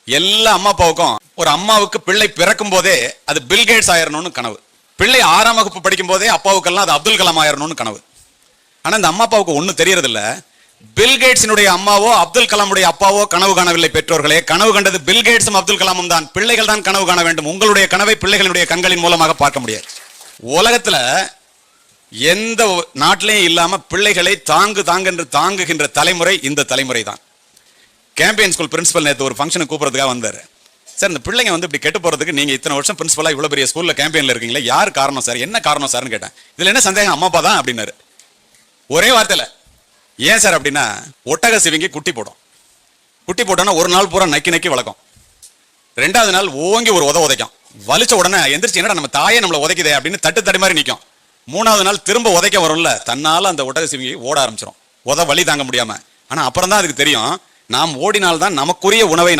எல்லா அம்மா அப்பாவுக்கும் ஒரு அம்மாவுக்கு பிள்ளை பிறக்கும் போதே அது பில்கேட்ஸ் ஆயிரணும்னு கனவு. பிள்ளை 6ஆம் வகுப்பு படிக்கும் போதே அப்பாவுக்கெல்லாம் அது அப்துல் கலாம் ஆயிரணும்னு கனவு. ஆனா இந்த அம்மா அப்பாவுக்கு ஒன்னும் தெரியறது இல்ல, பில்கேட்ஸினுடைய அம்மாவோ அப்துல் கலாமுடைய அப்பாவோ கனவு காணவில்லை. பெற்றோர்களே, கனவு கண்டது பில்கேட்ஸும் அப்துல் கலாமும் தான். பிள்ளைகள் தான் கனவு காண வேண்டும். உங்களுடைய கனவை பிள்ளைகளுடைய கண்களின் மூலமாக பார்க்க முடியாது. உலகத்துல எந்த நாட்டிலையும் இல்லாம பிள்ளைகளை என்று தாங்குகின்ற தலைமுறை இந்த தலைமுறை தான். கேம்பியன் ஸ்கூல் பிரின்சிபல் நேற்று ஒரு ஃபங்க்ஷனுக்கு கூப்பிடுறதுக்காக வந்தாரு. சார், இந்த பிள்ளைங்க இப்படி கெட்டு போறதுக்கு நீங்க இத்தனை வருஷம் பிரின்சிபலா இவ்வளவு பெரிய ஸ்கூல்ல கேம்பியன்ல இருக்கீங்களா, யார் காரணம் சார், என்ன காரணம் சார்னு கேட்டேன். இதுல என்ன சந்தேகம், அம்மா அப்பா தான் அப்படின்னாரு. ஒரே வார்த்தையில. ஏன் சார் அப்படின்னா, ஒட்டக சிவிங்கி குட்டி போடும். குட்டி போட்டோன்னா ஒரு நாள் பூரா நக்கி நக்கி வளர்க்கும். 2வது நாள் ஓங்கி ஒரு உதைக்கும். வலிச்ச உடனே எந்திரிச்சு என்னடா நம்ம தாயே நம்மளை உதைக்குதே அப்படின்னு தட்டு மாதிரி நிற்கும். 3வது நாள் திரும்ப உதைக்க வரும்ல, தன்னால அந்த ஒட்டக சிவிங்கி ஓட ஆரம்பிச்சிடும், வலி தாங்க முடியாம. ஆனா அப்புறம் தான் அதுக்கு தெரியும், நாம் ஓடினால்தான் நமக்குரிய உணவை நாம்